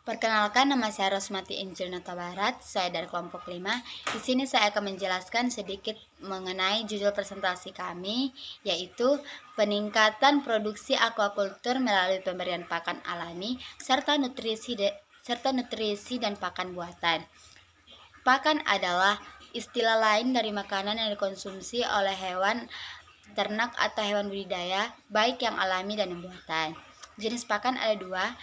Perkenalkan, nama saya Rosmati Injil Barat. Saya dari kelompok 5. Di sini saya akan menjelaskan sedikit mengenai judul presentasi kami, yaitu peningkatan produksi aquaculture melalui pemberian pakan alami serta nutrisi dan pakan buatan. Pakan adalah istilah lain dari makanan yang dikonsumsi oleh hewan ternak atau hewan budidaya, baik yang alami dan yang buatan. Jenis pakan ada dua,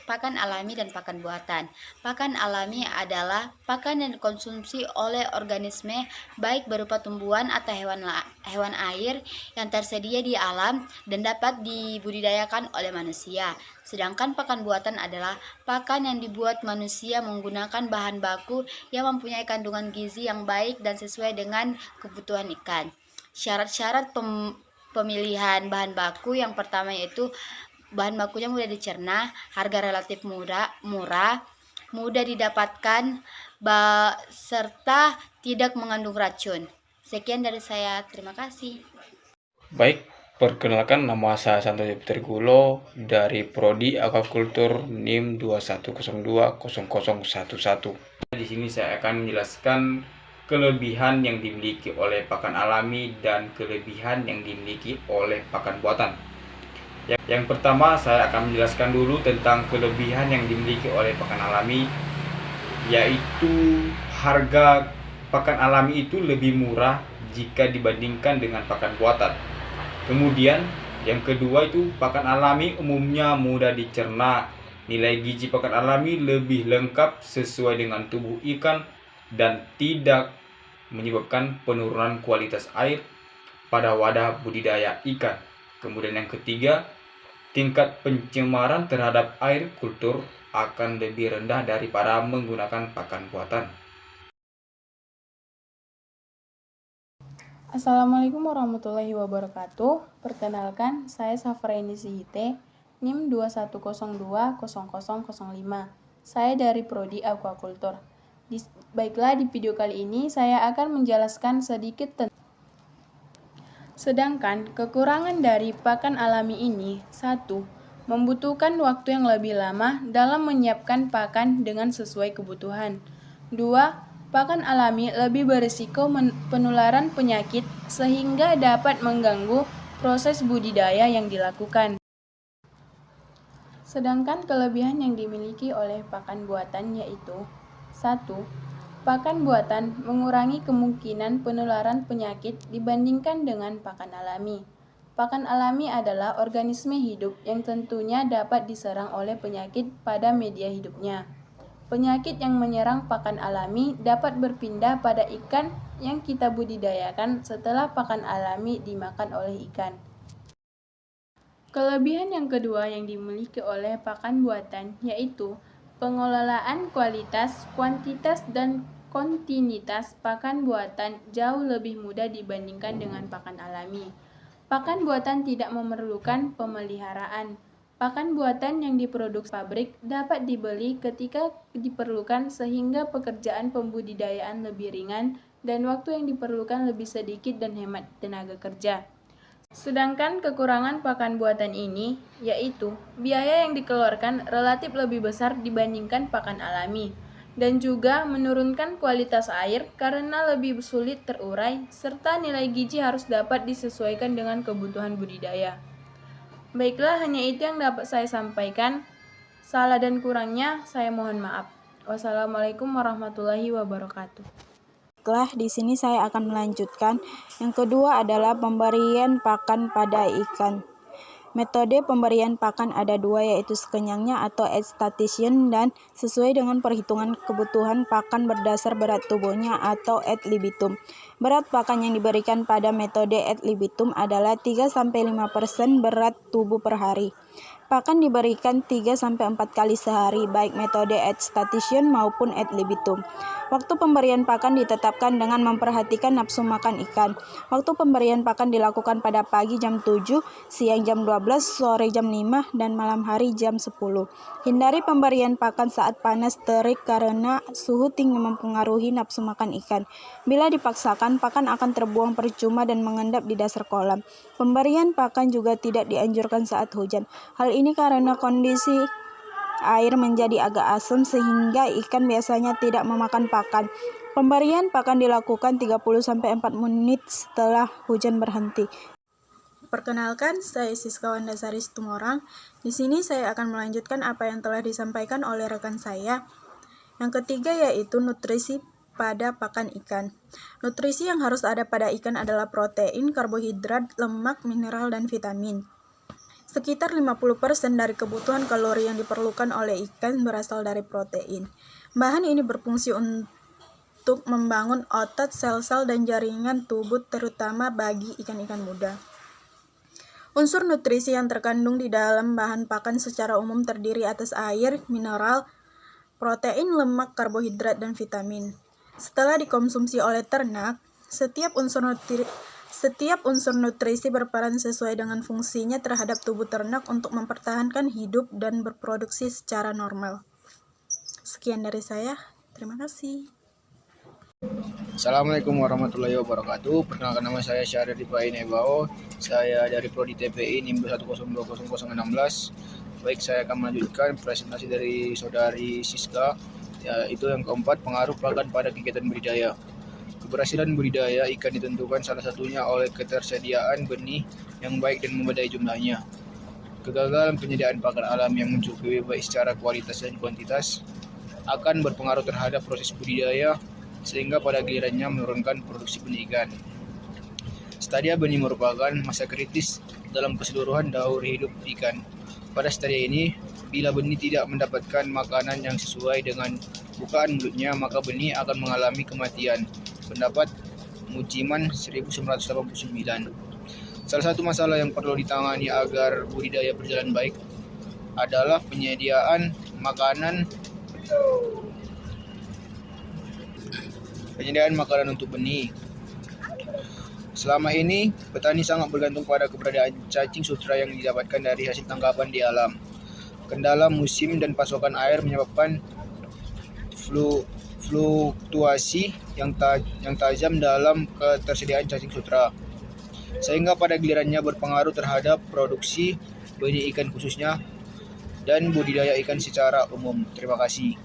pakan alami dan pakan buatan. Pakan alami adalah pakan yang dikonsumsi oleh organisme baik berupa tumbuhan atau hewan air yang tersedia di alam dan dapat dibudidayakan oleh manusia. Sedangkan pakan buatan adalah pakan yang dibuat manusia menggunakan bahan baku yang mempunyai kandungan gizi yang baik dan sesuai dengan kebutuhan ikan. Syarat-syarat pemilihan bahan baku yang pertama yaitu bahan bakunya mudah dicerna, harga relatif murah, mudah didapatkan, serta tidak mengandung racun. Sekian dari saya, terima kasih. Baik, perkenalkan, nama saya Santoso Putrigulo dari Prodi Aquaculture NIM 21020011. Di sini saya akan menjelaskan kelebihan yang dimiliki oleh pakan alami dan kelebihan yang dimiliki oleh pakan buatan. Yang pertama, saya akan menjelaskan dulu tentang kelebihan yang dimiliki oleh pakan alami, yaitu harga pakan alami itu lebih murah jika dibandingkan dengan pakan buatan. Kemudian yang kedua itu pakan alami umumnya mudah dicerna. Nilai gizi pakan alami lebih lengkap sesuai dengan tubuh ikan dan tidak menyebabkan penurunan kualitas air pada wadah budidaya ikan. Kemudian yang ketiga, tingkat pencemaran terhadap air kultur akan lebih rendah daripada menggunakan pakan buatan. Assalamualaikum warahmatullahi wabarakatuh. Perkenalkan, saya Safraini Sihite, NIM 21020005. Saya dari Prodi Aquaculture. Baiklah, di video kali ini saya akan menjelaskan sedikit tentang kekurangan dari pakan alami ini. 1. Membutuhkan waktu yang lebih lama dalam menyiapkan pakan dengan sesuai kebutuhan. 2. Pakan alami lebih berisiko penularan penyakit sehingga dapat mengganggu proses budidaya yang dilakukan. Sedangkan kelebihan yang dimiliki oleh pakan buatan yaitu 1. Pakan buatan mengurangi kemungkinan penularan penyakit dibandingkan dengan pakan alami. Pakan alami adalah organisme hidup yang tentunya dapat diserang oleh penyakit pada media hidupnya. Penyakit yang menyerang pakan alami dapat berpindah pada ikan yang kita budidayakan setelah pakan alami dimakan oleh ikan. Kelebihan yang kedua yang dimiliki oleh pakan buatan yaitu pengelolaan kualitas, kuantitas, dan kontinuitas pakan buatan jauh lebih mudah dibandingkan dengan pakan alami. Pakan buatan tidak memerlukan pemeliharaan. Pakan buatan yang diproduksi pabrik dapat dibeli ketika diperlukan sehingga pekerjaan pembudidayaan lebih ringan dan waktu yang diperlukan lebih sedikit dan hemat tenaga kerja. Sedangkan kekurangan pakan buatan ini yaitu biaya yang dikeluarkan relatif lebih besar dibandingkan pakan alami dan juga menurunkan kualitas air karena lebih sulit terurai serta nilai gizi harus dapat disesuaikan dengan kebutuhan budidaya. Baiklah, hanya itu yang dapat saya sampaikan. Salah dan kurangnya saya mohon maaf. Wassalamualaikum warahmatullahi wabarakatuh. Baiklah, di sini saya akan melanjutkan. Yang kedua adalah pemberian pakan pada ikan. Metode pemberian pakan ada dua, yaitu sekenyangnya atau ad satiation dan sesuai dengan perhitungan kebutuhan pakan berdasar berat tubuhnya atau ad libitum. Berat pakan yang diberikan pada metode ad libitum adalah 3-5% berat tubuh per hari. Pakan diberikan 3-4 kali sehari, baik metode ad satiation maupun ad libitum. Waktu pemberian pakan ditetapkan dengan memperhatikan nafsu makan ikan. Waktu pemberian pakan dilakukan pada pagi jam 7, siang jam 12, sore jam 5, dan malam hari jam 10. Hindari pemberian pakan saat panas terik karena suhu tinggi mempengaruhi nafsu makan ikan. Bila dipaksakan, pakan akan terbuang percuma dan mengendap di dasar kolam. Pemberian pakan juga tidak dianjurkan saat hujan. Hal ini karena kondisi air menjadi agak asam sehingga ikan biasanya tidak memakan pakan. Pemberian pakan dilakukan 30-4 menit setelah hujan berhenti. Perkenalkan, saya Siska Wandasari Situmorang. Di sini saya akan melanjutkan apa yang telah disampaikan oleh rekan saya. Yang ketiga yaitu nutrisi pada pakan ikan. Nutrisi yang harus ada pada ikan adalah protein, karbohidrat, lemak, mineral, dan vitamin. Sekitar 50% dari kebutuhan kalori yang diperlukan oleh ikan berasal dari protein. Bahan ini berfungsi untuk membangun otot, sel-sel, dan jaringan tubuh terutama bagi ikan-ikan muda. Unsur nutrisi yang terkandung di dalam bahan pakan secara umum terdiri atas air, mineral, protein, lemak, karbohidrat, dan vitamin. Setelah dikonsumsi oleh ternak, setiap unsur nutrisi berperan sesuai dengan fungsinya terhadap tubuh ternak untuk mempertahankan hidup dan berproduksi secara normal. Sekian dari saya, terima kasih. Assalamualaikum warahmatullahi wabarakatuh. Perkenalkan, nama saya Syahrir Dipain Ebao. Saya dari Prodi TPI NIM 1020016. Baik, saya akan melanjutkan presentasi dari saudari Siska, yaitu yang keempat, pengaruh pakan pada kegiatan budidaya. Keberhasilan budidaya ikan ditentukan salah satunya oleh ketersediaan benih yang baik dan memadai jumlahnya. Kegagalan penyediaan pakan alam yang mencukupi baik secara kualitas dan kuantitas akan berpengaruh terhadap proses budidaya, sehingga pada gilirannya menurunkan produksi benih ikan. Stadia benih merupakan masa kritis dalam keseluruhan daur hidup ikan. Pada stadia ini, bila benih tidak mendapatkan makanan yang sesuai dengan bukaan mulutnya, maka benih akan mengalami kematian. Pendapat Mujiman 1989. Salah satu masalah yang perlu ditangani agar budidaya berjalan baik adalah penyediaan makanan untuk benih. Selama ini, petani sangat bergantung pada keberadaan cacing sutra yang didapatkan dari hasil tangkapan di alam. Kendala musim dan pasokan air menyebabkan fluktuasi yang tajam dalam ketersediaan cacing sutra, sehingga pada gilirannya berpengaruh terhadap produksi benih ikan khususnya dan budidaya ikan secara umum. Terima kasih.